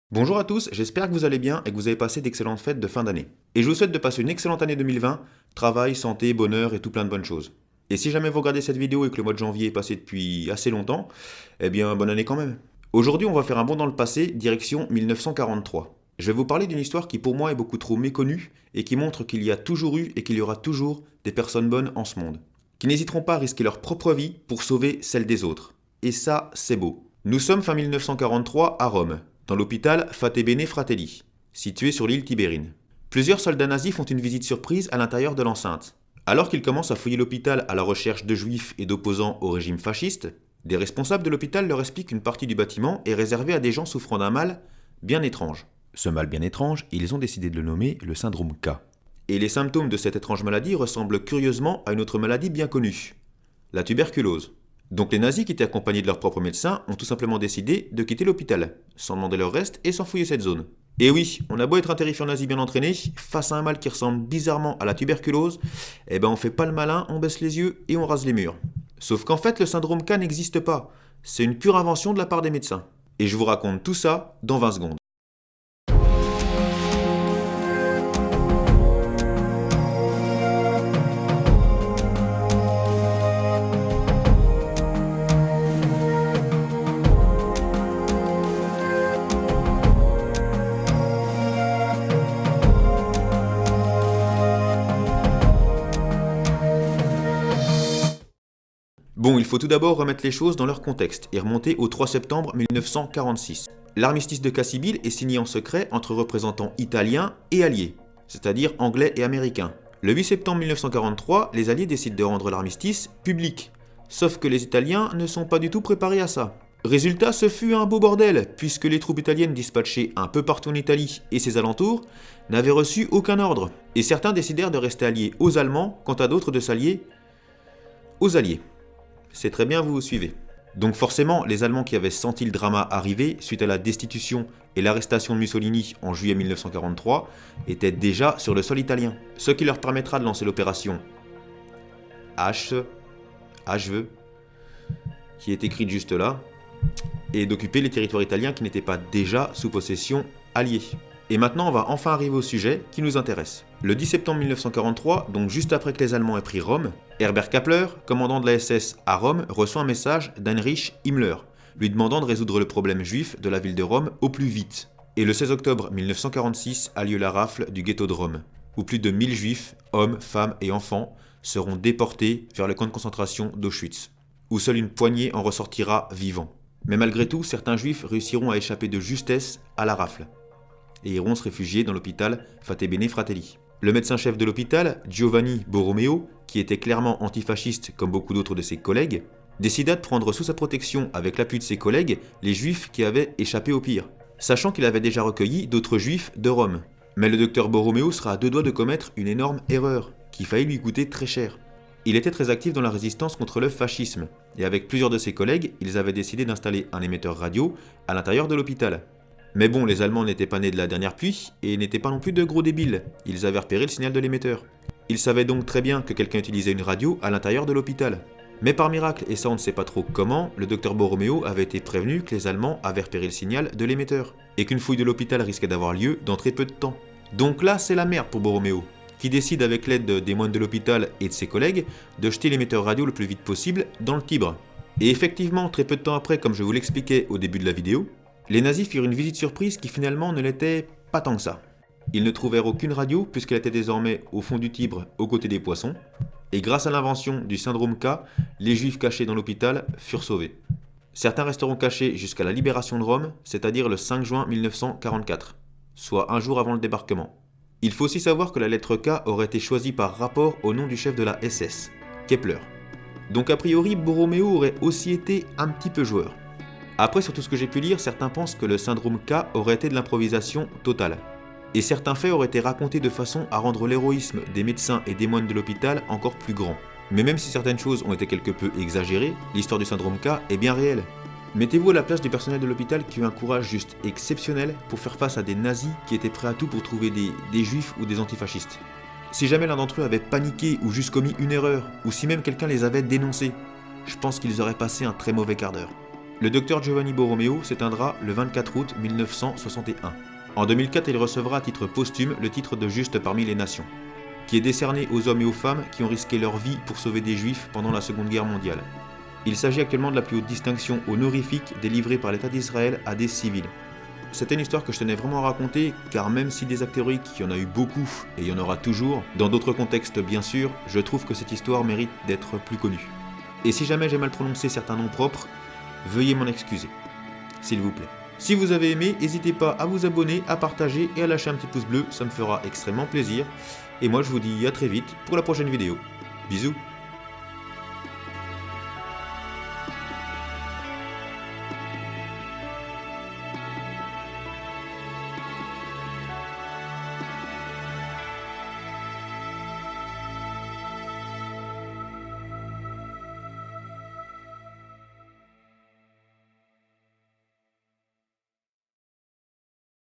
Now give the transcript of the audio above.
Bonjour à tous, j'espère que vous allez bien et que vous avez passé d'excellentes fêtes de fin d'année. Et je vous souhaite de passer une excellente année 2020, travail, santé, bonheur et tout plein de bonnes choses. Et si jamais vous regardez cette vidéo et que le mois de janvier est passé depuis assez longtemps, eh bien bonne année quand même. Aujourd'hui on va faire un bond dans le passé, direction 1943. Je vais vous parler d'une histoire qui pour moi est beaucoup trop méconnue et qui montre qu'il y a toujours eu et qu'il y aura toujours des personnes bonnes en ce monde, qui n'hésiteront pas à risquer leur propre vie pour sauver celle des autres. Et ça, c'est beau. Nous sommes fin 1943 à Rome, dans l'hôpital Fatebenè Fratelli, situé sur l'île Tibérine. Plusieurs soldats nazis font une visite surprise à l'intérieur de l'enceinte. Alors qu'ils commencent à fouiller l'hôpital à la recherche de juifs et d'opposants au régime fasciste, des responsables de l'hôpital leur expliquent qu'une partie du bâtiment est réservée à des gens souffrant d'un mal bien étrange. Ce mal bien étrange, ils ont décidé de le nommer le syndrome K. Et les symptômes de cette étrange maladie ressemblent curieusement à une autre maladie bien connue, la tuberculose. Donc les nazis qui étaient accompagnés de leurs propres médecins ont tout simplement décidé de quitter l'hôpital, sans demander leur reste et sans fouiller cette zone. Et oui, on a beau être un terrifiant nazi bien entraîné, face à un mal qui ressemble bizarrement à la tuberculose, eh ben on fait pas le malin, on baisse les yeux et on rase les murs. Sauf qu'en fait le syndrome K n'existe pas, c'est une pure invention de la part des médecins. Et je vous raconte tout ça dans 20 secondes. Bon, il faut tout d'abord remettre les choses dans leur contexte et remonter au 3 septembre 1946. L'armistice de Cassibile est signé en secret entre représentants italiens et alliés, c'est-à-dire anglais et américains. Le 8 septembre 1943, les alliés décident de rendre l'armistice public, sauf que les Italiens ne sont pas du tout préparés à ça. Résultat, ce fut un beau bordel, puisque les troupes italiennes dispatchées un peu partout en Italie et ses alentours n'avaient reçu aucun ordre, et certains décidèrent de rester alliés aux Allemands, quant à d'autres de s'allier aux Alliés. C'est très bien, vous vous suivez. Donc forcément, les Allemands qui avaient senti le drama arriver suite à la destitution et l'arrestation de Mussolini en juillet 1943 étaient déjà sur le sol italien, ce qui leur permettra de lancer l'opération HVE, qui est écrite juste là, et d'occuper les territoires italiens qui n'étaient pas déjà sous possession alliée. Et maintenant, on va enfin arriver au sujet qui nous intéresse. Le 10 septembre 1943, donc juste après que les Allemands aient pris Rome, Herbert Kappler, commandant de la SS à Rome, reçoit un message d'Heinrich Himmler, lui demandant de résoudre le problème juif de la ville de Rome au plus vite. Et le 16 octobre 1946 a lieu la rafle du ghetto de Rome, où plus de 1000 juifs, hommes, femmes et enfants, seront déportés vers le camp de concentration d'Auschwitz, où seule une poignée en ressortira vivant. Mais malgré tout, certains juifs réussiront à échapper de justesse à la rafle et iront se réfugier dans l'hôpital Fatebenè Fratelli. Le médecin-chef de l'hôpital, Giovanni Borromeo, qui était clairement antifasciste comme beaucoup d'autres de ses collègues, décida de prendre sous sa protection, avec l'appui de ses collègues, les juifs qui avaient échappé au pire, sachant qu'il avait déjà recueilli d'autres juifs de Rome. Mais le docteur Borromeo sera à deux doigts de commettre une énorme erreur, qui faillit lui coûter très cher. Il était très actif dans la résistance contre le fascisme, et avec plusieurs de ses collègues, ils avaient décidé d'installer un émetteur radio à l'intérieur de l'hôpital. Mais bon, les Allemands n'étaient pas nés de la dernière pluie, et n'étaient pas non plus de gros débiles, ils avaient repéré le signal de l'émetteur. Ils savaient donc très bien que quelqu'un utilisait une radio à l'intérieur de l'hôpital. Mais par miracle, et ça on ne sait pas trop comment, le docteur Borromeo avait été prévenu que les Allemands avaient repéré le signal de l'émetteur, et qu'une fouille de l'hôpital risquait d'avoir lieu dans très peu de temps. Donc là, c'est la merde pour Borromeo, qui décide avec l'aide des moines de l'hôpital et de ses collègues de jeter l'émetteur radio le plus vite possible dans le Tibre. Et effectivement, très peu de temps après, comme je vous l'expliquais au début de la vidéo, les nazis firent une visite surprise qui finalement ne l'était pas tant que ça. Ils ne trouvèrent aucune radio puisqu'elle était désormais au fond du Tibre aux côtés des poissons, et grâce à l'invention du syndrome K, les juifs cachés dans l'hôpital furent sauvés. Certains resteront cachés jusqu'à la libération de Rome, c'est-à-dire le 5 juin 1944, soit un jour avant le débarquement. Il faut aussi savoir que la lettre K aurait été choisie par rapport au nom du chef de la SS, Kepler. Donc a priori, Borromeo aurait aussi été un petit peu joueur. Après, sur tout ce que j'ai pu lire, certains pensent que le syndrome K aurait été de l'improvisation totale. Et certains faits auraient été racontés de façon à rendre l'héroïsme des médecins et des moines de l'hôpital encore plus grand. Mais même si certaines choses ont été quelque peu exagérées, l'histoire du syndrome K est bien réelle. Mettez-vous à la place du personnel de l'hôpital qui a eu un courage juste exceptionnel pour faire face à des nazis qui étaient prêts à tout pour trouver des juifs ou des antifascistes. Si jamais l'un d'entre eux avait paniqué ou juste commis une erreur, ou si même quelqu'un les avait dénoncés, je pense qu'ils auraient passé un très mauvais quart d'heure. Le docteur Giovanni Borromeo s'éteindra le 24 août 1961. En 2004, il recevra à titre posthume le titre de Juste parmi les nations, qui est décerné aux hommes et aux femmes qui ont risqué leur vie pour sauver des juifs pendant la Seconde Guerre mondiale. Il s'agit actuellement de la plus haute distinction honorifique délivrée par l'État d'Israël à des civils. C'était une histoire que je tenais vraiment à raconter, car même si des actes héroïques, il y en a eu beaucoup, et il y en aura toujours, dans d'autres contextes bien sûr, je trouve que cette histoire mérite d'être plus connue. Et si jamais j'ai mal prononcé certains noms propres, veuillez m'en excuser, s'il vous plaît. Si vous avez aimé, n'hésitez pas à vous abonner, à partager et à lâcher un petit pouce bleu, ça me fera extrêmement plaisir. Et moi je vous dis à très vite pour la prochaine vidéo. Bisous.